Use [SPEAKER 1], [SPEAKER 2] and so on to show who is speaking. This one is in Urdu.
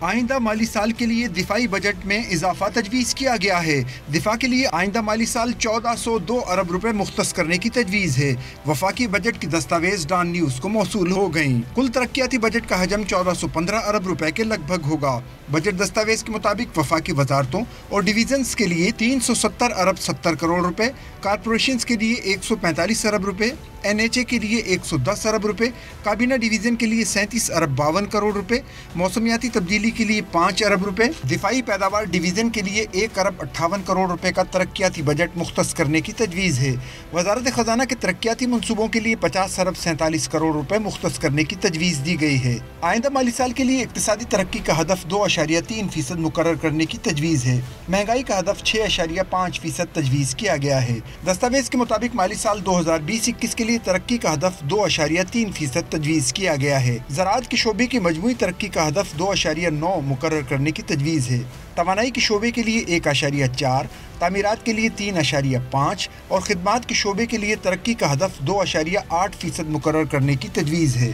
[SPEAKER 1] آئندہ مالی سال کے لیے دفاعی بجٹ میں اضافہ تجویز کیا گیا ہے۔ دفاع کے لیے آئندہ مالی سال 1402 ارب روپے مختص کرنے کی تجویز ہے۔ وفاقی بجٹ کی دستاویز ڈان نیوز کو موصول ہو گئیں۔ کل ترقیاتی بجٹ کا حجم 1415 ارب روپے کے لگ بھگ ہوگا۔ بجٹ دستاویز کے مطابق وفاقی وزارتوں اور ڈویژنز کے لیے 370 ارب 70 کروڑ روپے، کارپوریشنز کے لیے 145 ارب روپے، NHA کے لیے 110 ارب روپے، کابینہ ڈویژن کے لیے 37 ارب 52 کروڑ روپے، موسمیاتی تبدیلی کے لیے 5 ارب روپے، دفاعی پیداوار ڈویژن کے لیے 1 ارب 58 کروڑ روپے کا ترقیاتی بجٹ مختص کرنے کی تجویز ہے۔ وزارت خزانہ کے ترقیاتی منصوبوں کے لیے 50 ارب 47 کروڑ روپے مختص کرنے کی تجویز دی گئی ہے۔ آئندہ مالی سال کے لیے اقتصادی ترقی کا ہدف 2.3% مقرر کرنے کی تجویز ہے۔ مہنگائی کا ہدف 6.5% تجویز کیا گیا ہے۔ دستاویز کے مطابق مالی سال 2020-21 کے لیے ترقی کا ہدف 2.3% تجویز کیا گیا ہے۔ زراعت کے شعبے کی مجموعی ترقی کا ہدف 2.9 مقرر کرنے کی تجویز ہے۔ توانائی کے شعبے کے لیے 1.4، تعمیرات کے لیے 3.5 اور خدمات کے شعبے کے لیے ترقی کا ہدف 2.8% مقرر کرنے کی تجویز ہے۔